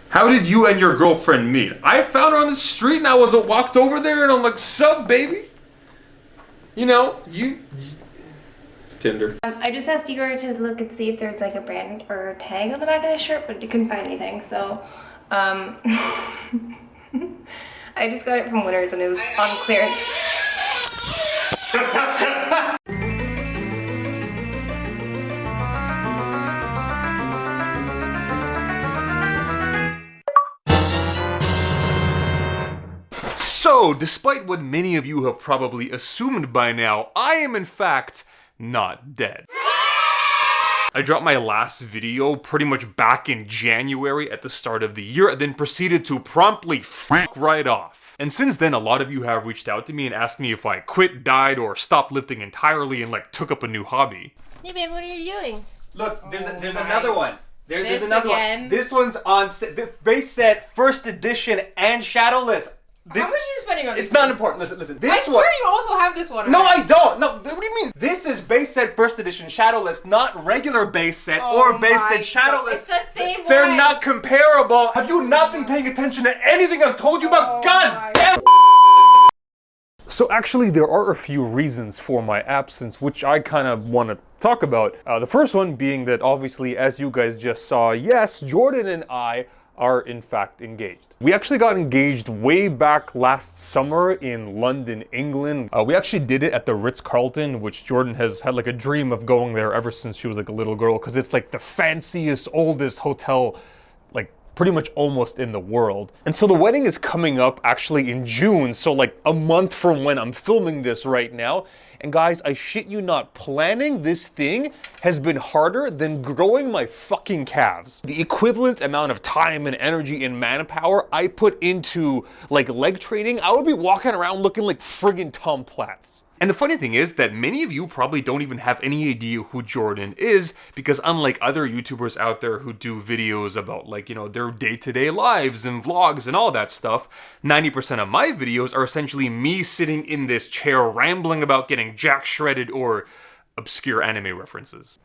How did you and your girlfriend meet? I found her on the street and I walked over there and I'm like, sup, baby? You know, Tinder. I just asked Igor to look and see if there's like a brand or a tag on the back of the shirt, but he couldn't find anything, so I just got it from Winners and it was on clearance. So, despite what many of you have probably assumed by now, I am in fact not dead. I dropped my last video pretty much back in January at the start of the year, and then proceeded to promptly fuck right off. And since then, a lot of you have reached out to me and asked me if I quit, died, or stopped lifting entirely and like took up a new hobby. Hey babe, what are you doing? Look, there's another one. There's another again? one. This one's on the base set, first edition, and shadowless. How much are you spending on this? It's not important. Listen. This I swear you also have this one. No, I don't. No, what do you mean? This is base set first edition shadowless, not regular base set or base set shadowless. It's the same They're one. not comparable. Have you not been paying attention to anything I've told you about? God damn. So actually, there are a few reasons for my absence, which I kind of want to talk about. The first one being that obviously, as you guys just saw, yes, Jordan and I are in fact engaged. We actually got engaged way back last summer in London, England. We actually did it at the Ritz-Carlton, which Jordan has had like a dream of going there ever since she was like a little girl, because it's like the fanciest, oldest hotel, like pretty much almost in the world. And so the wedding is coming up actually in June, so like a month from when I'm filming this right now. And guys, I shit you not, planning this thing has been harder than growing my fucking calves. The equivalent amount of time and energy and manpower I put into like leg training, I would be walking around looking like friggin' Tom Platz. And the funny thing is that many of you probably don't even have any idea who Jordan is, because unlike other YouTubers out there who do videos about like, you know, their day-to-day lives and vlogs and all that stuff, 90% of my videos are essentially me sitting in this chair rambling about getting jack shredded or obscure anime references.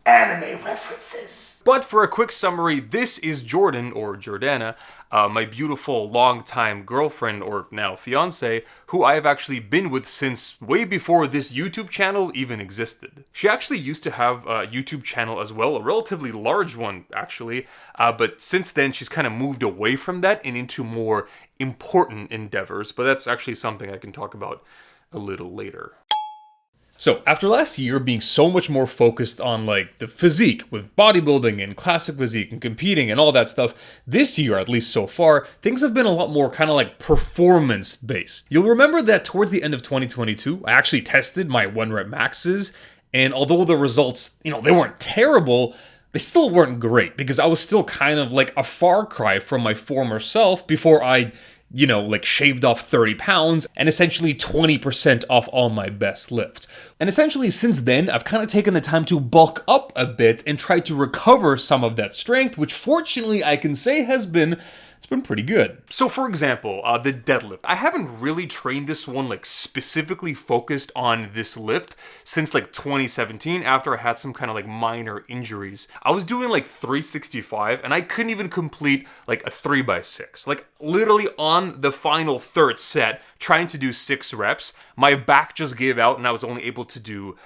But for a quick summary, this is Jordan, or Jordana, my beautiful longtime girlfriend, or now fiance, who I have actually been with since way before this YouTube channel even existed. She actually used to have a YouTube channel as well, a relatively large one actually, but since then she's kind of moved away from that and into more important endeavors, but that's actually something I can talk about a little later. So after last year being so much more focused on like the physique with bodybuilding and classic physique and competing and all that stuff, this year, at least so far, things have been a lot more kind of like performance based. You'll remember that towards the end of 2022, I actually tested my 1-rep maxes, and although the results, you know, they weren't terrible, they still weren't great because I was still kind of like a far cry from my former self before I, you know, like shaved off 30 pounds and essentially 20% off all my best lift. And essentially since then, I've kind of taken the time to bulk up a bit and try to recover some of that strength, which fortunately I can say it's been pretty good. So for example, the deadlift. I haven't really trained this one like specifically focused on this lift since like 2017 after I had some kind of like minor injuries. I was doing like 365 and I couldn't even complete like a 3x6. Like literally on the final third set, trying to do 6 reps, my back just gave out and I was only able to do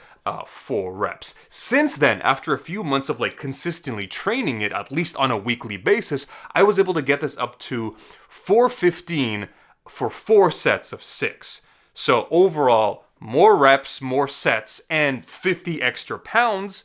4 reps. Since then, after a few months of like consistently training it, at least on a weekly basis, I was able to get this up to 415 for 4 sets of 6. So overall, more reps, more sets, and 50 extra pounds,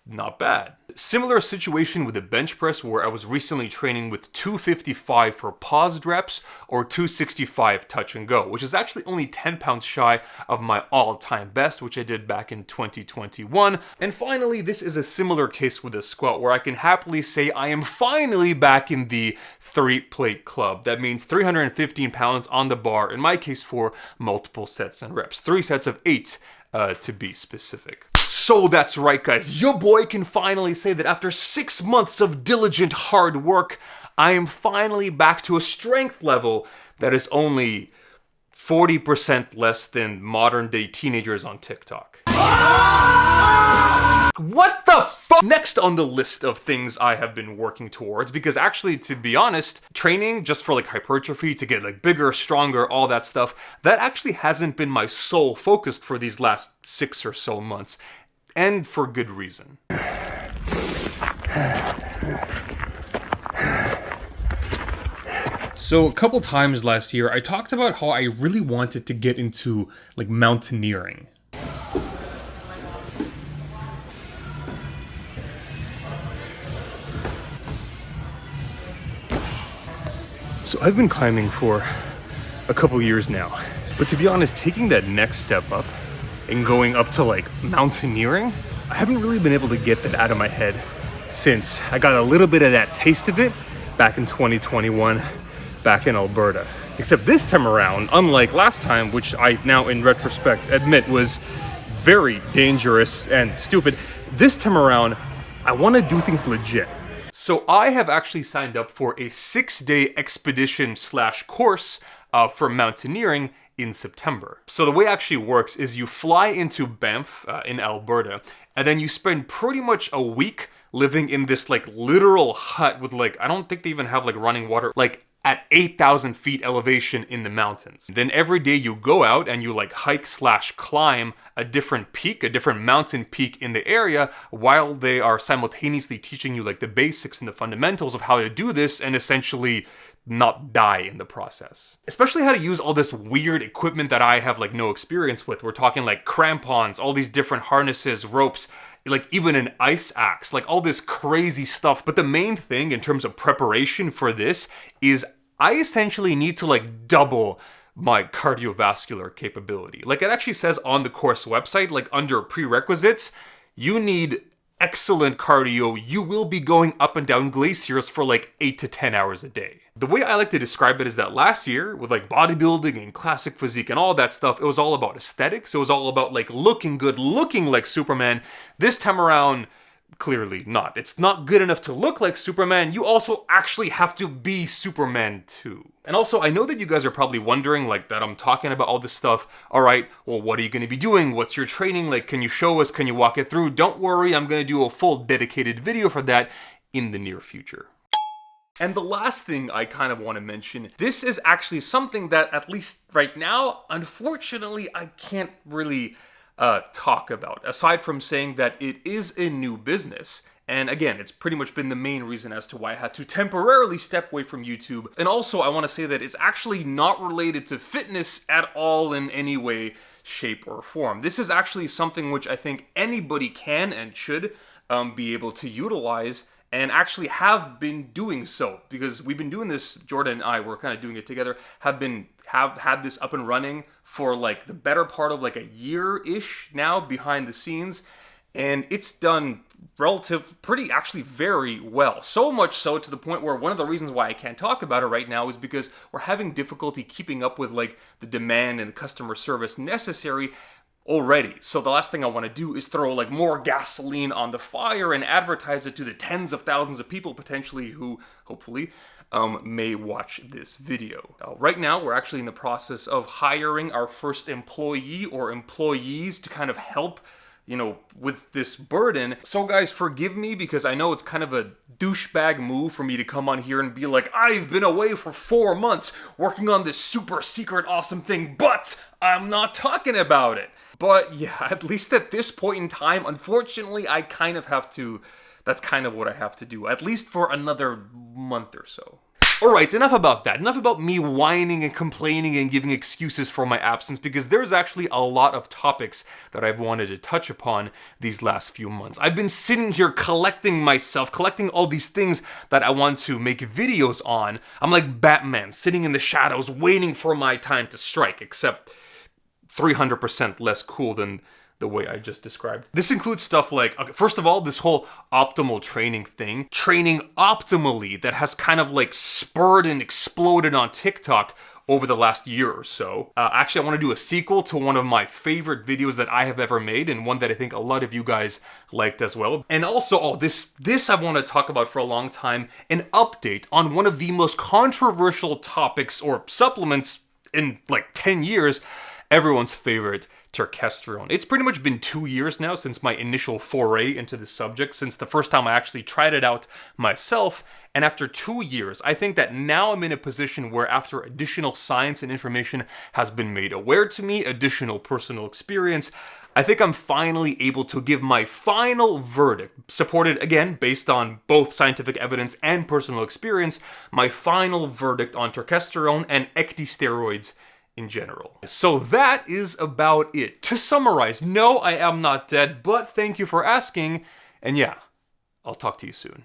not bad. Similar situation with the bench press where I was recently training with 255 for paused reps or 265 touch and go, which is actually only 10 pounds shy of my all-time best, which I did back in 2021. And finally, this is a similar case with a squat where I can happily say I am finally back in the 3-plate club. That means 315 pounds on the bar, in my case for multiple sets and reps. 3 sets of 8 to be specific. So that's right, guys, your boy can finally say that after 6 months of diligent hard work, I am finally back to a strength level that is only 40% less than modern day teenagers on TikTok. What the fuck? Next on the list of things I have been working towards, because actually, to be honest, training just for like hypertrophy, to get like bigger, stronger, all that stuff, that actually hasn't been my sole focus for these last 6 or so months. And for good reason. So a couple times last year, I talked about how I really wanted to get into like mountaineering. So I've been climbing for a couple years now, but to be honest, taking that next step up and going up to like mountaineering, I haven't really been able to get that out of my head since I got a little bit of that taste of it back in 2021, back in Alberta. Except this time around, unlike last time, which I now in retrospect admit was very dangerous and stupid, this time around, I want to do things legit. So I have actually signed up for a 6-day expedition / course for mountaineering in September. So the way it actually works is you fly into Banff in Alberta, and then you spend pretty much a week living in this like literal hut with like, I don't think they even have like running water, like at 8,000 feet elevation in the mountains. Then every day you go out and you like hike / climb a different peak, a different mountain peak in the area, while they are simultaneously teaching you like the basics and the fundamentals of how to do this and essentially not die in the process. Especially how to use all this weird equipment that I have like no experience with. We're talking like crampons, all these different harnesses, ropes, like even an ice axe, like all this crazy stuff. But the main thing in terms of preparation for this is I essentially need to like double my cardiovascular capability. Like it actually says on the course website, like under prerequisites, you need excellent cardio. You will be going up and down glaciers for like 8 to 10 hours a day. The way I like to describe it is that last year, with like bodybuilding and classic physique and all that stuff, it was all about aesthetics. It was all about like looking good, looking like Superman. This time around, clearly not. It's not good enough to look like Superman. You also actually have to be Superman too. And also, I know that you guys are probably wondering like that I'm talking about all this stuff. All right, well, what are you going to be doing? What's your training? Like, can you show us? Can you walk it through? Don't worry, I'm going to do a full dedicated video for that in the near future. And the last thing I kind of want to mention, this is actually something that at least right now, unfortunately, I can't really talk about, aside from saying that it is a new business. And again, it's pretty much been the main reason as to why I had to temporarily step away from YouTube. And also, I want to say that it's actually not related to fitness at all in any way, shape, or form. This is actually something which I think anybody can and should be able to utilize, and actually have been doing so, because we've been doing this, Jordan and I, we're kind of doing it together, have had this up and running for like the better part of like a year-ish now behind the scenes, and it's done pretty actually very well. So much so to the point where one of the reasons why I can't talk about it right now is because we're having difficulty keeping up with like the demand and the customer service necessary already. So the last thing I want to do is throw like more gasoline on the fire and advertise it to the tens of thousands of people potentially who hopefully may watch this video. Right now we're actually in the process of hiring our first employee or employees to kind of help, you know, with this burden. So guys, forgive me because I know it's kind of a douchebag move for me to come on here and be like, I've been away for 4 months working on this super secret awesome thing, but I'm not talking about it. But yeah, at least at this point in time, unfortunately, I kind of have to, that's kind of what I have to do, at least for another month or so. Alright, enough about that. Enough about me whining and complaining and giving excuses for my absence, because there's actually a lot of topics that I've wanted to touch upon these last few months. I've been sitting here collecting all these things that I want to make videos on. I'm like Batman, sitting in the shadows, waiting for my time to strike, except 300% less cool than the way I just described. This includes stuff like, okay, first of all, this whole optimal training thing, training optimally, that has kind of like spurred and exploded on TikTok over the last year or so. Actually, I want to do a sequel to one of my favorite videos that I have ever made, and one that I think a lot of you guys liked as well. And also, this I want to talk about for a long time, an update on one of the most controversial topics or supplements in like 10 years, everyone's favorite turkesterone. It's pretty much been 2 years now since my initial foray into this subject, since the first time I actually tried it out myself. And after 2 years, I think that now I'm in a position where, after additional science and information has been made aware to me, additional personal experience, I think I'm finally able to give my final verdict, supported again based on both scientific evidence and personal experience, my final verdict on turkesterone and ecdysteroids in general. So that is about it. To summarize, no, I am not dead, but thank you for asking, and yeah, I'll talk to you soon.